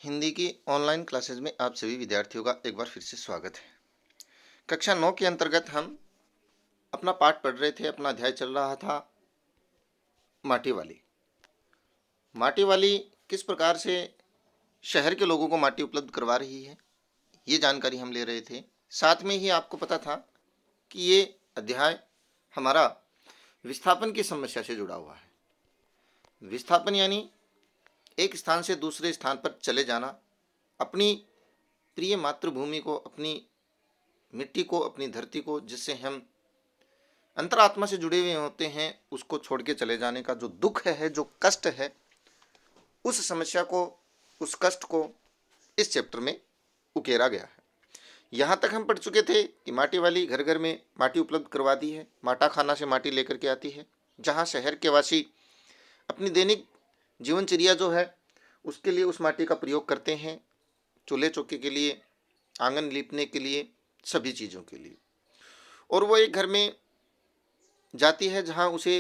हिंदी की online classes में आप सभी विद्यार्थियों का एक बार फिर से स्वागत है। कक्षा 9 के अंतर्गत हम अपना पाठ पढ़ रहे थे। अपना अध्याय चल रहा था माटी वाली। माटी वाली किस प्रकार से शहर के लोगों को माटी उपलब्ध करवा रही है, ये जानकारी हम ले रहे थे। साथ में ही आपको पता था कि ये अध्याय हमारा विस्थापन की समस्या से जुड़ा हुआ है। विस्थापन यानी एक स्थान से दूसरे स्थान पर चले जाना, अपनी प्रिय मातृभूमि को, अपनी मिट्टी को, अपनी धरती को, जिससे हम अंतरात्मा से जुड़े हुए होते हैं, उसको छोड़ के चले जाने का जो दुख है, जो कष्ट है, उस समस्या को, उस कष्ट को इस चैप्टर में उकेरा गया है। यहाँ तक हम पढ़ चुके थे कि माटी वाली घर घर में माटी उपलब्ध करवा दी है, माटा खाना से माटी लेकर के आती है। जहाँ शहर के वासी अपनी दैनिक जीवनचर्या जो है उसके लिए उस माटी का प्रयोग करते हैं, चूल्हे चौके के लिए, आंगन लीपने के लिए, सभी चीज़ों के लिए। और वो एक घर में जाती है जहाँ उसे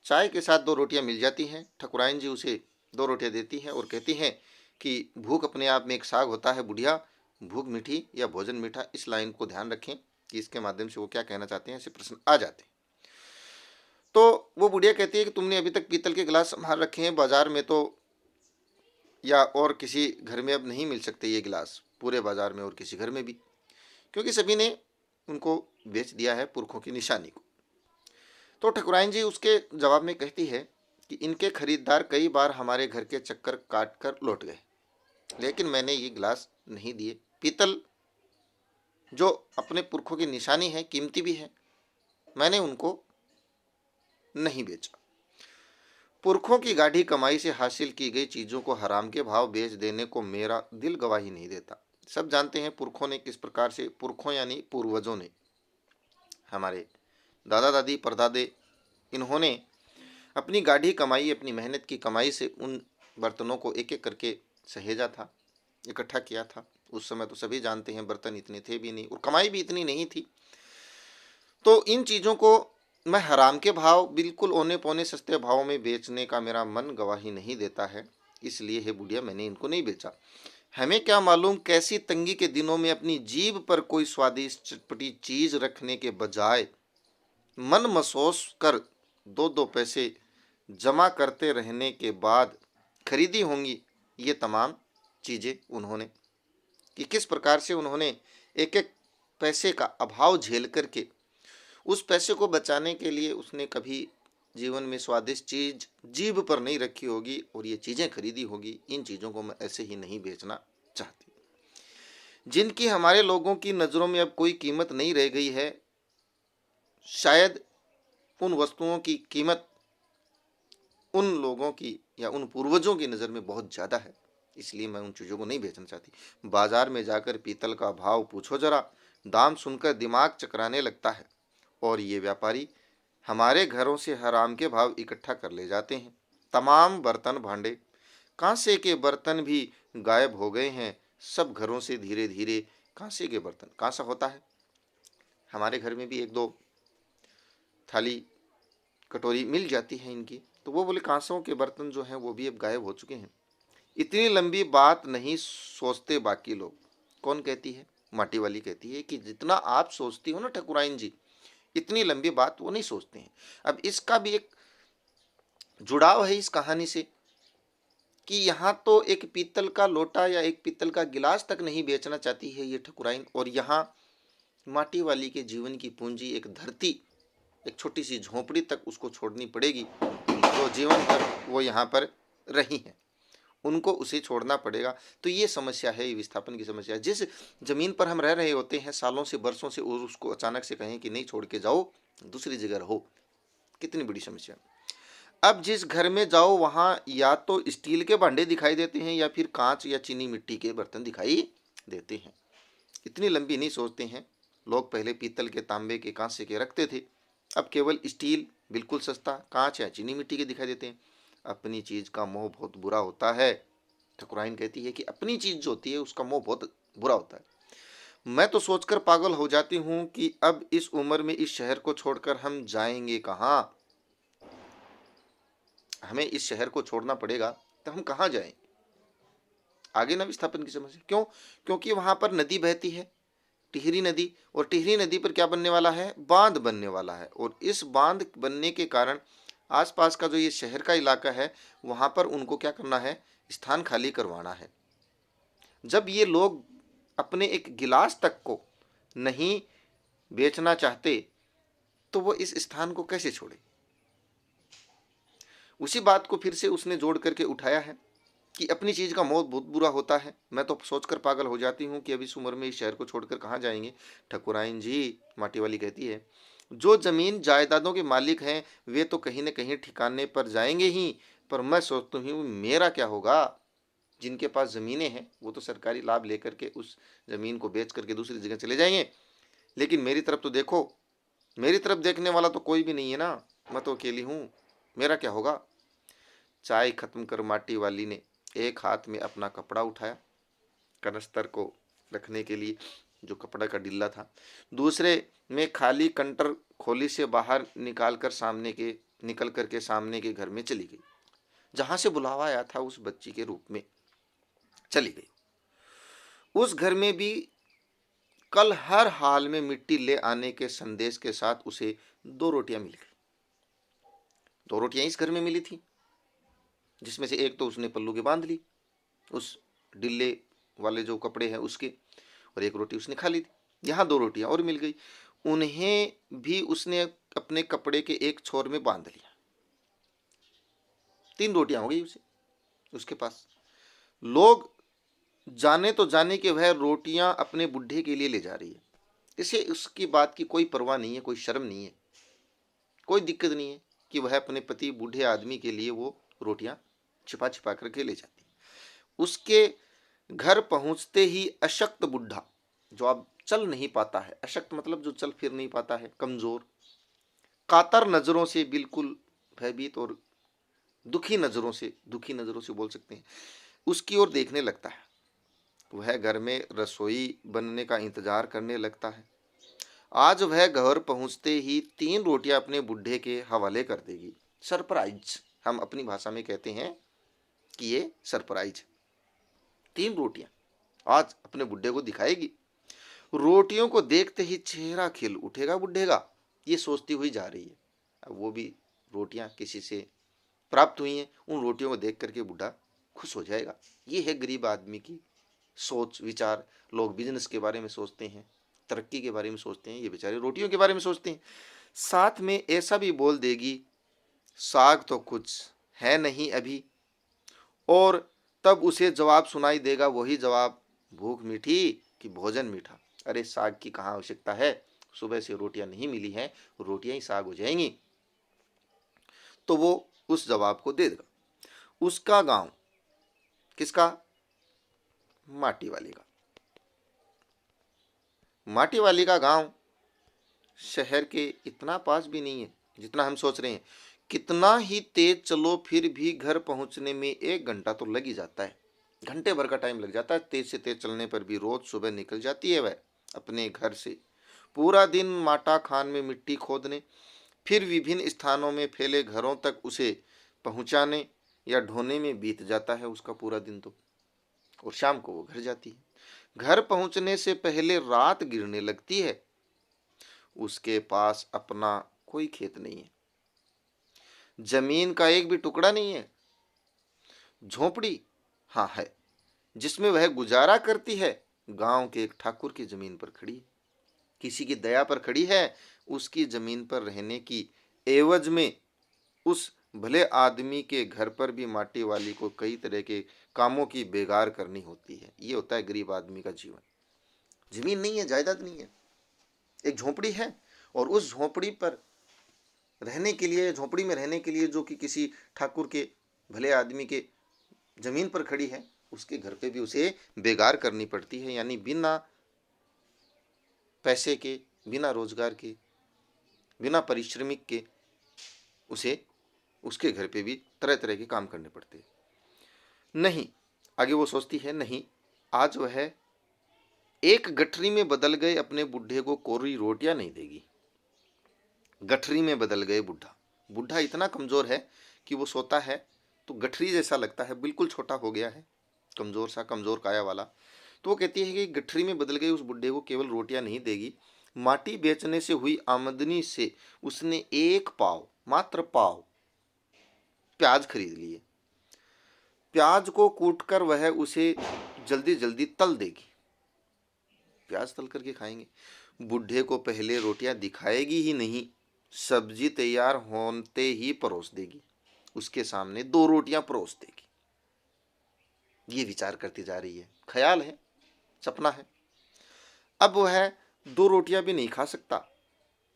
चाय के साथ 2 रोटियां मिल जाती हैं। ठकुराइन जी उसे 2 रोटियां देती हैं और कहती हैं कि भूख अपने आप में एक साग होता है बुढ़िया, भूख मीठी या भोजन मीठा। इस लाइन को ध्यान रखें कि इसके माध्यम से वो क्या कहना चाहते हैं, ऐसे प्रश्न आ जाते हैं। तो वो बुढ़िया कहती है कि तुमने अभी तक पीतल के गिलास संभाल रखे हैं, बाजार में तो या और किसी घर में अब नहीं मिल सकते ये गिलास, पूरे बाजार में और किसी घर में भी, क्योंकि सभी ने उनको बेच दिया है पुरखों की निशानी को। तो ठकुराइन जी उसके जवाब में कहती है कि इनके खरीदार कई बार हमारे घर के चक्कर काट कर लौट गए, लेकिन मैंने ये गिलास नहीं दिए। पीतल जो अपने पुरखों की निशानी है, कीमती भी है, मैंने उनको नहीं बेचा। पुरखों की गाढ़ी कमाई से हासिल की गई चीज़ों को हराम के भाव बेच देने को मेरा दिल गवाही नहीं देता। सब जानते हैं पुरखों ने किस प्रकार से, पुरखों यानी पूर्वजों ने, हमारे दादा दादी परदादे, इन्होंने अपनी गाढ़ी कमाई, अपनी मेहनत की कमाई से उन बर्तनों को एक एक करके सहेजा था, इकट्ठा किया था। उस समय तो सभी जानते हैं बर्तन इतने थे भी नहीं और कमाई भी इतनी नहीं थी। तो इन चीज़ों को मैं हराम के भाव, बिल्कुल औने पौने सस्ते भाव में बेचने का मेरा मन गवाही नहीं देता है, इसलिए हे बुढ़िया मैंने इनको नहीं बेचा। हमें क्या मालूम कैसी तंगी के दिनों में अपनी जीभ पर कोई स्वादिष्ट चटपटी चीज रखने के बजाय मन मसोस कर 2-2 पैसे जमा करते रहने के बाद खरीदी होंगी ये तमाम चीज़ें उन्होंने, कि किस प्रकार से उन्होंने एक एक पैसे का अभाव झेल करके उस पैसे को बचाने के लिए उसने कभी जीवन में स्वादिष्ट चीज़ जीभ पर नहीं रखी होगी और ये चीज़ें खरीदी होगी। इन चीज़ों को मैं ऐसे ही नहीं बेचना चाहती। जिनकी हमारे लोगों की नज़रों में अब कोई कीमत नहीं रह गई है, शायद उन वस्तुओं की कीमत उन लोगों की या उन पूर्वजों की नज़र में बहुत ज़्यादा है, इसलिए मैं उन चीज़ों को नहीं बेचना चाहती। बाजार में जाकर पीतल का भाव पूछो जरा, दाम सुनकर दिमाग चकराने लगता है। और ये व्यापारी हमारे घरों से हराम के भाव इकट्ठा कर ले जाते हैं। तमाम बर्तन भांडे, कांसे के बर्तन भी गायब हो गए हैं। सब घरों से धीरे धीरे कांसे के बर्तन, कांसा होता है, हमारे घर में भी 1-2 थाली कटोरी मिल जाती है इनकी, तो वो बोले कांसों के बर्तन जो हैं वो भी अब गायब हो चुके हैं। इतनी लंबी बात नहीं सोचते बाकी लोग। कौन कहती है? माटी वाली कहती है कि जितना आप सोचती हो ना ठकुराइन जी, इतनी लंबी बात वो नहीं सोचते हैं। अब इसका भी एक जुड़ाव है इस कहानी से कि यहाँ तो एक पीतल का लोटा या एक पीतल का गिलास तक नहीं बेचना चाहती है ये ठकुराइन, और यहाँ माटी वाली के जीवन की पूंजी एक धरती, एक छोटी सी झोंपड़ी तक उसको छोड़नी पड़ेगी जो जीवन भर वो यहाँ पर रही हैं, उनको उसे छोड़ना पड़ेगा। तो ये समस्या है, ये विस्थापन की समस्या है। जिस जमीन पर हम रह रहे होते हैं सालों से, बरसों से, और उसको अचानक से कहें कि नहीं छोड़ के जाओ, दूसरी जगह रहो, कितनी बड़ी समस्या। अब जिस घर में जाओ वहाँ या तो स्टील के भांडे दिखाई देते हैं या फिर कांच या चीनी मिट्टी के बर्तन दिखाई देते हैं। इतनी लंबी नहीं सोचते हैं लोग। पहले पीतल के, तांबे के, कांसे के रखते थे, अब केवल स्टील बिल्कुल सस्ता, कांच या चीनी मिट्टी के दिखाई देते हैं। अपनी चीज़ का मोह बहुत बुरा होता है। ठकुराइन कहती है कि अपनी चीज़ जो होती है उसका मोह बहुत बुरा होता है। मैं तो सोचकर पागल हो जाती हूँ कि अब इस उम्र में इस शहर को छोड़कर हम जाएंगे कहाँ। हमें इस शहर को छोड़ना पड़ेगा तो हम कहाँ जाएं। आगे ना विस्थापन की समस्या। क्यों? क्योंकि वहां पर नदी बहती है, टिहरी नदी, और टिहरी नदी पर क्या बनने वाला है? बांध बनने वाला है। और इस बांध बनने के कारण आसपास का जो ये शहर का इलाका है वहां पर उनको क्या करना है? स्थान खाली करवाना है। जब ये लोग अपने एक गिलास तक को नहीं बेचना चाहते तो वो इस स्थान को कैसे छोड़े? उसी बात को फिर से उसने जोड़ करके उठाया है कि अपनी चीज का मोह बहुत बुरा होता है। मैं तो सोचकर पागल हो जाती हूँ कि अभी इस उम्र में इस शहर को छोड़कर कहाँ जाएंगे। ठकुराइन जी, माटी वाली कहती है, जो जमीन जायदादों के मालिक हैं वे तो कहीं न कहीं ठिकाने पर जाएंगे ही, पर मैं सोचती हूँ मेरा क्या होगा? जिनके पास जमीनें हैं वो तो सरकारी लाभ लेकर के उस जमीन को बेच करके दूसरी जगह चले जाएंगे, लेकिन मेरी तरफ तो देखो, मेरी तरफ देखने वाला तो कोई भी नहीं है ना, मैं तो अकेली हूँ, मेरा क्या होगा? चाय खत्म कर माटी वाली ने एक हाथ में अपना कपड़ा उठाया, कनस्तर को रखने के लिए जो कपड़ा का डिल्ला था, दूसरे में खाली कंटर खोली से बाहर निकल करके सामने के घर में चली गई, जहां से बुलावा आया था उस बच्ची के रूप में चली गई। उस घर में भी कल हर हाल में मिट्टी ले आने के संदेश के साथ उसे 2 रोटियां मिल गई। 2 रोटियां इस घर में मिली थी, जिसमें से एक तो उसने पल्लू के बांध ली उस डिल्ले वाले जो कपड़े हैं उसके, और एक रोटी उसने खा ली थी। यहाँ 2 रोटियां और मिल गई, उन्हें भी उसने अपने कपड़े के एक छोर में बांध लिया। 3 रोटियां हो गई उसे उसके पास। लोग जाने तो जाने कि वह रोटियां अपने बुढ़े के लिए ले जा रही है, इसे उसकी बात की कोई परवाह नहीं है, कोई शर्म नहीं है, कोई दिक्कत नहीं है कि वह अपने पति बूढ़े आदमी के लिए वो रोटियां छिपा छिपा करके ले जाती। उसके घर पहुंचते ही अशक्त बुढ़ा, जो अब चल नहीं पाता है, अशक्त मतलब जो चल फिर नहीं पाता है, कमजोर, कातर नजरों से, बिल्कुल भयभीत और दुखी नजरों से बोल सकते हैं, उसकी ओर देखने लगता है। वह घर में रसोई बनने का इंतजार करने लगता है। आज वह घर पहुंचते ही 3 रोटियां अपने बुढ़े के हवाले कर देगी। सरप्राइज हम अपनी भाषा में कहते हैं कि ये सरप्राइज। 3 रोटियां आज अपने बुढ़े को दिखाएगी। रोटियों को देखते ही चेहरा खिल उठेगा बुढ़े का, ये सोचती हुई जा रही है। अब वो भी रोटियां किसी से प्राप्त हुई हैं, उन रोटियों को देख करके बुढ़ा खुश हो जाएगा। ये है गरीब आदमी की सोच विचार। लोग बिजनेस के बारे में सोचते हैं, तरक्की के बारे में सोचते हैं, ये बेचारे रोटियों के बारे में सोचते हैं। साथ में ऐसा भी बोल देगी, साग तो कुछ है नहीं अभी, और तब उसे जवाब सुनाई देगा, वही जवाब, भूख मीठी कि भोजन मीठा। अरे साग की कहाँ आवश्यकता है, सुबह से रोटियां नहीं मिली हैं, रोटियां ही साग हो जाएंगी। तो वो उस जवाब को दे देगा। उसका गांव, किसका? माटी वाली का। माटी वाली का गांव शहर के इतना पास भी नहीं है जितना हम सोच रहे हैं। कितना ही तेज चलो फिर भी घर पहुंचने में 1 घंटा तो लग ही जाता है, घंटे भर का टाइम लग जाता है। तेज से तेज चलने पर भी रोज सुबह निकल जाती है वह अपने घर से, पूरा दिन माटा खान में मिट्टी खोदने, फिर विभिन्न स्थानों में फैले घरों तक उसे पहुंचाने या ढोने में बीत जाता है उसका पूरा दिन तो। और शाम को वो घर जाती है। घर पहुंचने से पहले रात गिरने लगती है। उसके पास अपना कोई खेत नहीं है, जमीन का एक भी टुकड़ा नहीं है। झोपड़ी हाँ है, जिसमें वह गुजारा करती है, गांव के एक ठाकुर की जमीन पर खड़ी है। किसी की दया पर खड़ी है, उसकी जमीन पर रहने की एवज में उस भले आदमी के घर पर भी माटी वाली को कई तरह के कामों की बेगार करनी होती है। ये होता है गरीब आदमी का जीवन। जमीन नहीं है, जायदाद नहीं है, एक झोपड़ी है, और उस झोपड़ी पर रहने के लिए, झोपड़ी में रहने के लिए जो कि किसी ठाकुर के भले आदमी के जमीन पर खड़ी है, उसके घर पे भी उसे बेगार करनी पड़ती है। यानी बिना पैसे के, बिना रोजगार के, बिना परिश्रमिक के उसे उसके घर पे भी तरह तरह के काम करने पड़ते हैं। नहीं, आगे वो सोचती है, नहीं, आज वह एक गठरी में बदल गए अपने बुढ़े को कोरी रोटियां नहीं देगी। गठरी में बदल गए बुढ़ा, बुढ़ा इतना कमजोर है कि वो सोता है तो गठरी जैसा लगता है, बिल्कुल छोटा हो गया है, कमज़ोर सा, कमज़ोर काया वाला। तो वो कहती है कि गठरी में बदल गई उस बुढ़े को केवल रोटियां नहीं देगी, माटी बेचने से हुई आमदनी से उसने एक पाव, मात्र पाव प्याज खरीद लिए। प्याज को कूटकर वह उसे जल्दी जल्दी तल देगी। प्याज तल करके खाएंगे। बुढ़े को पहले रोटियां दिखाएगी ही नहीं, सब्जी तैयार होते ही परोस देगी। उसके सामने 2 रोटियां परोस देगी। ये विचार करती जा रही है, ख्याल है, सपना है। अब वह 2 रोटियां भी नहीं खा सकता,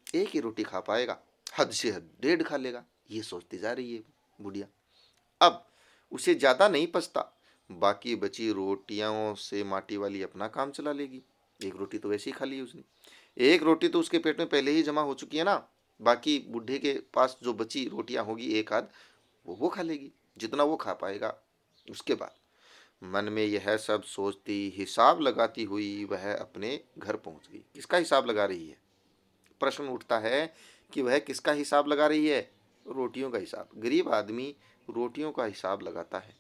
एक ही रोटी खा पाएगा, हद से हद 1.5 खा लेगा, ये सोचती जा रही है बुढ़िया। अब उसे ज्यादा नहीं पछता, बाकी बची रोटियों से माटी वाली अपना काम चला लेगी। एक रोटी तो वैसे ही खा ली उसने, एक रोटी तो उसके पेट में पहले ही जमा हो चुकी है ना, बाकी बुढ़े के पास जो बची रोटियां होगी एक आध, वो खा लेगी, जितना वो खा पाएगा। उसके बाद मन में यह सब सोचती, हिसाब लगाती हुई वह अपने घर पहुंच गई। किसका हिसाब लगा रही है? प्रश्न उठता है कि वह किसका हिसाब लगा रही है? रोटियों का हिसाब। गरीब आदमी रोटियों का हिसाब लगाता है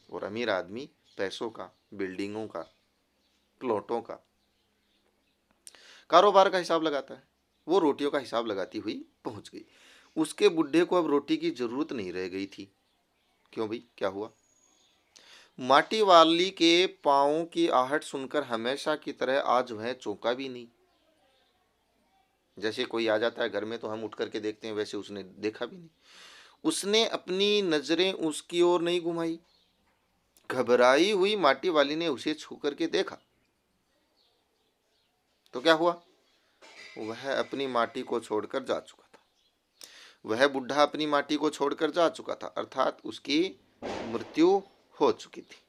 और अमीर आदमी पैसों का, बिल्डिंगों का, प्लॉटों का, कारोबार का हिसाब लगाता है। वो रोटियों का हिसाब लगाती हुई पहुंच गई। उसके बुढ़े को अब रोटी की जरूरत नहीं रह गई थी। क्यों भाई, क्या हुआ? माटी वाली के पाँव की आहट सुनकर हमेशा की तरह आज वह चौंका भी नहीं। जैसे कोई आ जाता है घर में तो हम उठ करके देखते हैं, वैसे उसने देखा भी नहीं। उसने अपनी नजरें उसकी ओर नहीं घुमाई। घबराई हुई माटी वाली ने उसे छू करके देखा तो क्या हुआ? वह अपनी माटी को छोड़कर जा चुका था। वह बुढ़ा अपनी माटी को छोड़कर जा चुका था, अर्थात उसकी मृत्यु हो चुकी थी।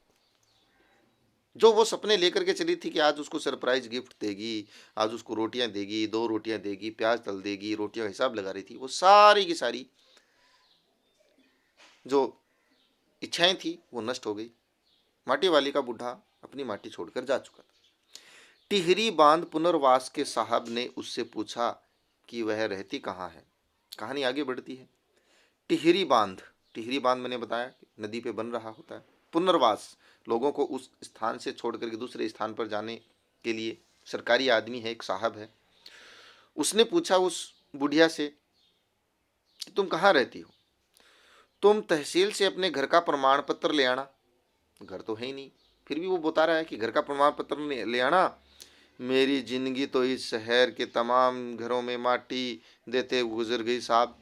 जो वो सपने लेकर के चली थी कि आज उसको सरप्राइज गिफ्ट देगी, आज उसको रोटियां देगी, 2 रोटियां देगी, प्याज तल देगी, रोटियों का हिसाब लगा रही थी, वो सारी की सारी जो इच्छाएं थी वो नष्ट हो गई। माटी वाली का बुढ़ा अपनी माटी छोड़कर जा चुका था। टिहरी बांध पुनर्वास के साहब ने उससे पूछा कि वह रहती कहाँ है। कहानी आगे बढ़ती है। टिहरी बांध, टिहरी बांध मैंने बताया नदी पे बन रहा होता है। पुनर्वास, लोगों को उस स्थान से छोड़ करके दूसरे स्थान पर जाने के लिए सरकारी आदमी है, एक साहब है। उसने पूछा उस बुढ़िया से कि तुम कहाँ रहती हो? तुम तहसील से अपने घर का प्रमाण पत्र ले आना। घर तो है ही नहीं, फिर भी वो बता रहा है कि घर का प्रमाण पत्र ले आना। मेरी जिंदगी तो इस शहर के तमाम घरों में माटी देते गुजर गई साहब।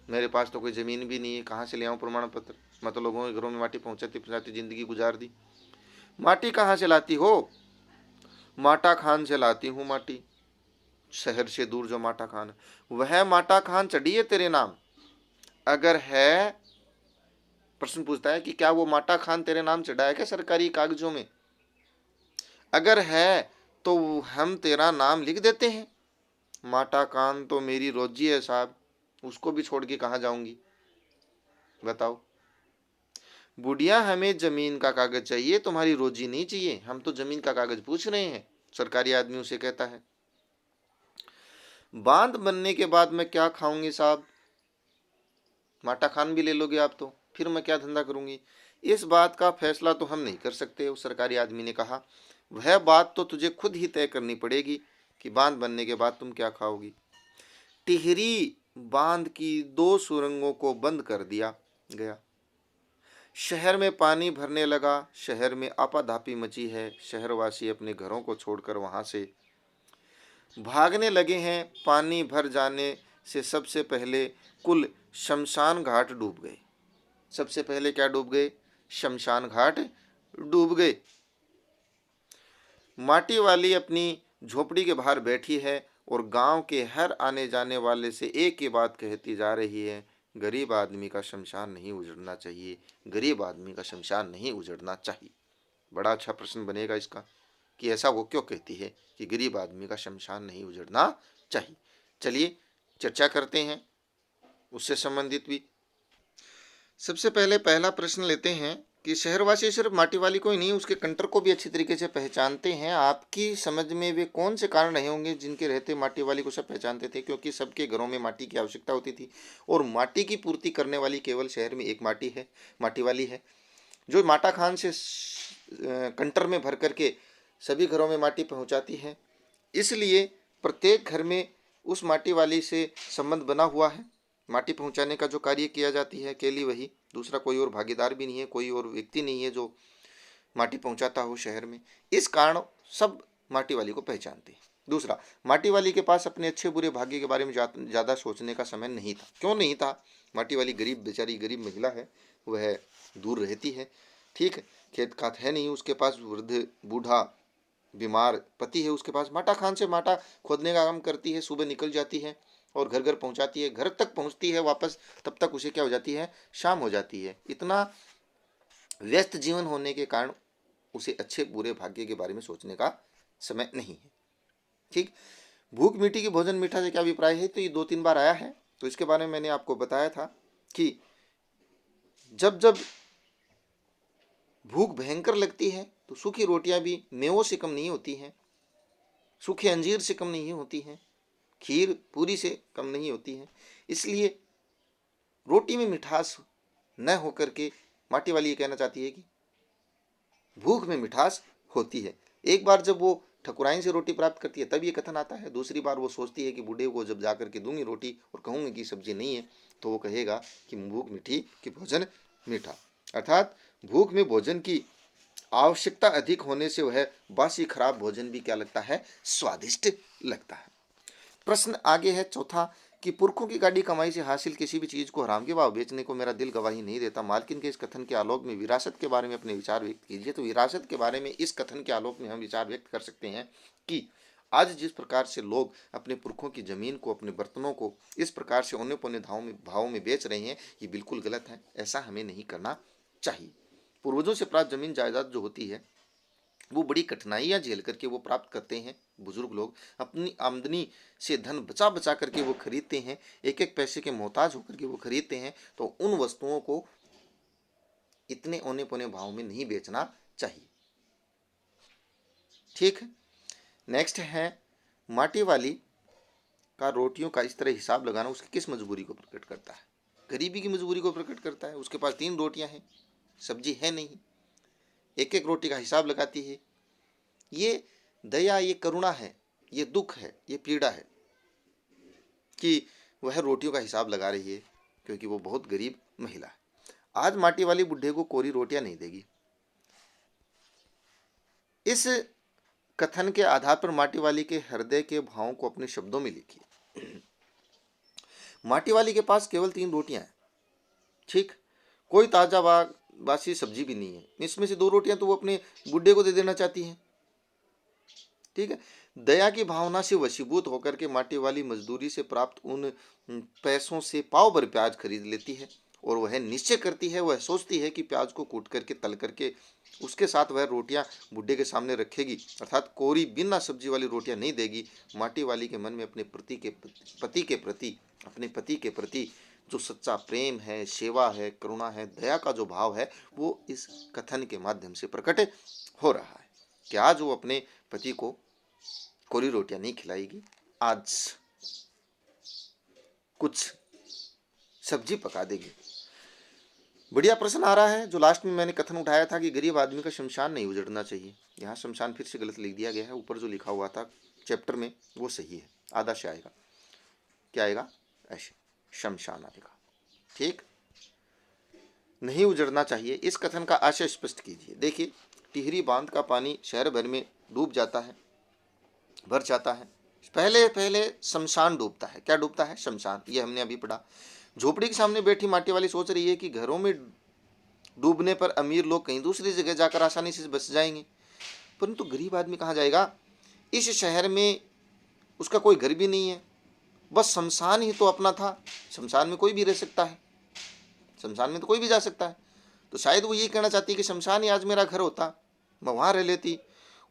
मेरे पास तो कोई ज़मीन भी नहीं है, कहाँ से ले आऊँ प्रमाण पत्र? मैं तो लोगों के घरों में माटी पहुँचाती पहुँचाती ज़िंदगी गुजार दी। माटी कहाँ से लाती हो? माटा खान से लाती हूँ माटी, शहर से दूर जो माटा खान है। वह माटा खान चढ़ी है तेरे नाम? अगर है, प्रश्न पूछता है कि क्या वो माटा खान तेरे नाम चढ़ा है क्या सरकारी कागजों में? अगर है तो हम तेरा नाम लिख देते हैं। माटा खान तो मेरी रोजी है साहब, उसको भी छोड़ के कहाँ जाऊंगी बताओ? बुढ़िया, हमें जमीन का कागज चाहिए, तुम्हारी रोजी नहीं चाहिए, हम तो जमीन का कागज पूछ रहे हैं। सरकारी आदमी उसे कहता है। बांध बनने के बाद मैं क्या खाऊंगी साहब? माटा खान भी ले लोगे आप तो, फिर मैं क्या धंधा करूंगी? इस बात का फैसला तो हम नहीं कर सकते, उस सरकारी आदमी ने कहा। वह बात तो तुझे खुद ही तय करनी पड़ेगी कि बांध बनने के बाद तुम क्या खाओगी। टिहरी बांध की 2 सुरंगों को बंद कर दिया गया। शहर में पानी भरने लगा। शहर में आपाधापी मची है। शहरवासी अपने घरों को छोड़कर वहां से भागने लगे हैं। पानी भर जाने से सबसे पहले कुल शमशान घाट डूब गए। सबसे पहले क्या डूब गए? शमशान घाट डूब गए। माटी वाली अपनी झोपड़ी के बाहर बैठी है और गांव के हर आने जाने वाले से एक ही बात कहती जा रही है, गरीब आदमी का शमशान नहीं उजड़ना चाहिए, गरीब आदमी का शमशान नहीं उजड़ना चाहिए। बड़ा अच्छा प्रश्न बनेगा इसका कि ऐसा वो क्यों कहती है कि गरीब आदमी का शमशान नहीं उजड़ना चाहिए। चलिए चर्चा करते हैं उससे संबंधित भी। सबसे पहले पहला प्रश्न लेते हैं कि शहरवासी सिर्फ माटी वाली को ही नहीं, उसके कंटर को भी अच्छी तरीके से पहचानते हैं। आपकी समझ में वे कौन से कारण रहे होंगे जिनके रहते माटी वाली को सब पहचानते थे? क्योंकि सबके घरों में माटी की आवश्यकता होती थी और माटी की पूर्ति करने वाली केवल शहर में एक माटी वाली है। जो माटा खान से कंटर में भर करके सभी घरों में माटी पहुंचाती है। इसलिए प्रत्येक घर में उस माटी वाली से संबंध बना हुआ है। माटी पहुंचाने का जो कार्य किया जाती है अकेली वही, दूसरा कोई और भागीदार भी नहीं है, कोई और व्यक्ति नहीं है जो माटी पहुंचाता हो शहर में। इस कारण सब माटी वाली को पहचानते हैं। दूसरा, माटी वाली के पास अपने अच्छे बुरे भाग्य के बारे में ज़्यादा सोचने का समय नहीं था। क्यों नहीं था? माटी वाली गरीब, बेचारी गरीब महिला है, वह दूर रहती है, ठीक है, खेत खात है नहीं उसके पास, वृद्ध बूढ़ा बीमार पति है उसके पास, माटा खान से माटा खोदने का काम करती है, सुबह निकल जाती है और घर घर पहुंचाती है, घर तक पहुंचती है वापस, तब तक उसे क्या हो जाती है, शाम हो जाती है। इतना व्यस्त जीवन होने के कारण उसे अच्छे बुरे भाग्य के बारे में सोचने का समय नहीं है। ठीक, भूख मीठी की भोजन मीठा से क्या अभिप्राय है, तो ये 2-3 बार आया है, तो इसके बारे में मैंने आपको बताया था कि जब जब भूख भयंकर लगती है तो सूखी रोटियां भी मेवों से कम नहीं होती हैं, सूखे अंजीर से कम नहीं होती हैं, खीर पूरी से कम नहीं होती है। इसलिए रोटी में मिठास न होकर के माटी वाली ये कहना चाहती है कि भूख में मिठास होती है। एक बार जब वो ठकुराइन से रोटी प्राप्त करती है तब ये कथन आता है, दूसरी बार वो सोचती है कि बूढ़े को जब जाकर के दूंगी रोटी और कहूंगी कि सब्जी नहीं है तो वो कहेगा कि भूख मीठी कि भोजन मीठा। अर्थात भूख में भोजन की आवश्यकता अधिक होने से वह बासी खराब भोजन भी क्या लगता है, स्वादिष्ट लगता है। प्रश्न आगे है चौथा कि पुरखों की गाड़ी कमाई से हासिल किसी भी चीज को हराम के भाव बेचने को मेरा दिल गवाही नहीं देता। मालकिन के इस कथन के आलोक में विरासत के बारे में अपने विचार व्यक्त कीजिए। तो विरासत के बारे में इस कथन के आलोक में हम विचार व्यक्त कर सकते हैं कि आज जिस प्रकार से लोग अपने पुरखों की जमीन को, अपने बर्तनों को इस प्रकार से औने पौने भावों में बेच रहे हैं, ये बिल्कुल गलत है, ऐसा हमें नहीं करना चाहिए। पूर्वजों से प्राप्त जमीन जायदाद जो होती है वो बड़ी कठिनाइयां झेल करके वो प्राप्त करते हैं। बुजुर्ग लोग अपनी आमदनी से धन बचा बचा करके वो खरीदते हैं, एक एक पैसे के मोहताज होकर के वो खरीदते हैं। तो उन वस्तुओं को इतने औने पौने भाव में नहीं बेचना चाहिए। ठीक है, नेक्स्ट है माटी वाली का रोटियों का इस तरह हिसाब लगाना उसकी किस मजबूरी को प्रकट करता है? गरीबी की मजबूरी को प्रकट करता है। उसके पास 3 रोटियां हैं, सब्जी है नहीं, एक एक रोटी का हिसाब लगाती है। ये दया, ये करुणा है, ये दुख है, ये पीड़ा है कि वह रोटियों का हिसाब लगा रही है क्योंकि वो बहुत गरीब महिला है। आज माटी वाली बुढ़े को कोरी रोटियां नहीं देगी। इस कथन के आधार पर माटी वाली के हृदय के भावों को अपने शब्दों में लिखिए। माटी वाली के पास केवल 3 रोटियां हैं, ठीक, कोई ताजा बासी सब्जी भी नहीं है। इसमें से 2 रोटियां तो वो अपने बुढ़े को दे देना चाहती है। ठीक है, दया की भावना से वशीभूत होकर के माटी वाली मजदूरी से प्राप्त उन पैसों से पाव भर प्याज खरीद लेती है और वह निश्चय करती है, वह सोचती है कि प्याज को कूट करके तल करके उसके साथ वह रोटियां बुढ़े के सामने रखेगी, अर्थात कोरी बिना सब्जी वाली रोटियां नहीं देगी। माटी वाली के मन में अपने पति के प्रति जो सच्चा प्रेम है, सेवा है, करुणा है, दया का जो भाव है वो इस कथन के माध्यम से प्रकट हो रहा है कि आज वो अपने पति को कोरी रोटियां नहीं खिलाएगी, आज कुछ सब्जी पका देगी। बढ़िया प्रश्न आ रहा है जो लास्ट में मैंने कथन उठाया था कि गरीब आदमी का शमशान नहीं उजड़ना चाहिए। यहाँ शमशान फिर से गलत लिख दिया गया है, ऊपर जो लिखा हुआ था चैप्टर में वो सही है, आधा से आएगा, क्या आएगा, ऐसे शमशान आएगा। ठीक, नहीं उजड़ना चाहिए, इस कथन का आशय स्पष्ट कीजिए। देखिए, टिहरी बांध का पानी शहर भर में डूब जाता है, भर जाता है। पहले पहले शमशान डूबता है। क्या डूबता है? शमशान। ये हमने अभी पढ़ा। झोपड़ी के सामने बैठी माटी वाली सोच रही है कि घरों में डूबने पर अमीर लोग कहीं दूसरी जगह जाकर आसानी से बस जाएंगे, परंतु गरीब आदमी कहाँ जाएगा? इस शहर में उसका कोई घर भी नहीं है, बस शमशान ही तो अपना था। शमशान में कोई भी रह सकता है, शमशान में तो कोई भी जा सकता है। तो शायद वो ये कहना चाहती है कि शमशान ही आज मेरा घर होता, मैं वहाँ रह लेती।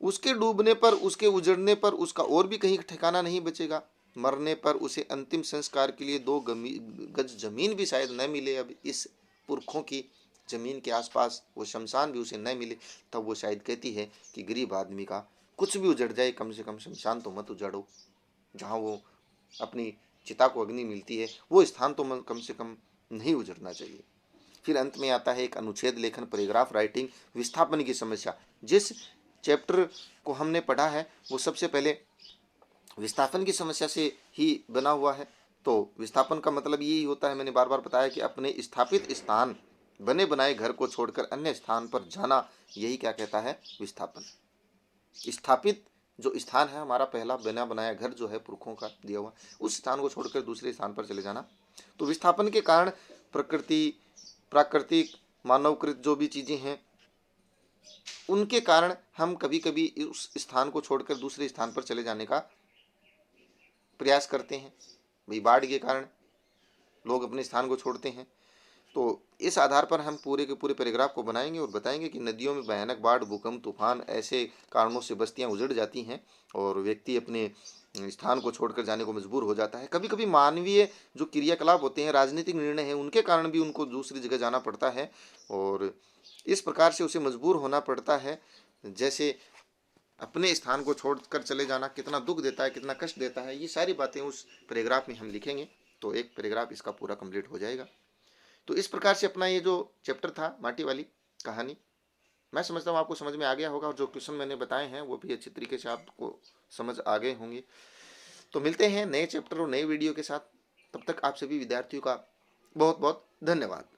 उसके डूबने पर, उसके उजड़ने पर उसका और भी कहीं ठिकाना नहीं बचेगा। मरने पर उसे अंतिम संस्कार के लिए 2 गज जमीन भी शायद न मिले। अब इस पुरखों की जमीन के आसपास वो शमशान भी उसे न मिले, तब वो शायद कहती है कि गरीब आदमी का कुछ भी उजड़ जाए, कम से कम शमशान तो मत उजाड़ो। जहाँ वो अपनी चिता को अग्नि मिलती है वो स्थान तो कम से कम नहीं उजड़ना चाहिए। फिर अंत में आता है एक अनुच्छेद लेखन, पैराग्राफ राइटिंग, विस्थापन की समस्या। जिस चैप्टर को हमने पढ़ा है वो सबसे पहले विस्थापन की समस्या से ही बना हुआ है। तो विस्थापन का मतलब यही होता है, मैंने बार बार बताया, कि अपने स्थापित स्थान, बने बनाए घर को छोड़कर अन्य स्थान पर जाना, यही क्या कहता है, विस्थापन। स्थापित जो स्थान है हमारा, पहला बना बनाया घर जो है पुरखों का दिया हुआ, उस स्थान को छोड़कर दूसरे स्थान पर चले जाना। तो विस्थापन के कारण प्रकृति, प्राकृतिक, मानवकृत जो भी चीज़ें हैं, उनके कारण हम कभी कभी उस स्थान को छोड़कर दूसरे स्थान पर चले जाने का प्रयास करते हैं। भाई बाढ़ के कारण लोग अपने स्थान को छोड़ते हैं। तो इस आधार पर हम पूरे के पूरे पैराग्राफ को बनाएंगे और बताएंगे कि नदियों में भयानक बाढ़, भूकंप, तूफान, ऐसे कारणों से बस्तियां उजड़ जाती हैं और व्यक्ति अपने स्थान को छोड़कर जाने को मजबूर हो जाता है। कभी कभी मानवीय जो क्रियाकलाप होते हैं, राजनीतिक निर्णय हैं, उनके कारण भी उनको दूसरी जगह जाना पड़ता है और इस प्रकार से उसे मजबूर होना पड़ता है। जैसे अपने स्थान को छोड़कर चले जाना कितना दुख देता है, कितना कष्ट देता है, ये सारी बातें उस पैराग्राफ में हम लिखेंगे। तो एक पैराग्राफ इसका पूरा कंप्लीट हो जाएगा। तो इस प्रकार से अपना ये जो चैप्टर था माटी वाली कहानी, मैं समझता हूँ आपको समझ में आ गया होगा और जो क्वेश्चन मैंने बताए हैं वो भी अच्छी तरीके से आपको समझ आ गए होंगे। तो मिलते हैं नए चैप्टर और नए वीडियो के साथ। तब तक आप सभी विद्यार्थियों का बहुत बहुत धन्यवाद।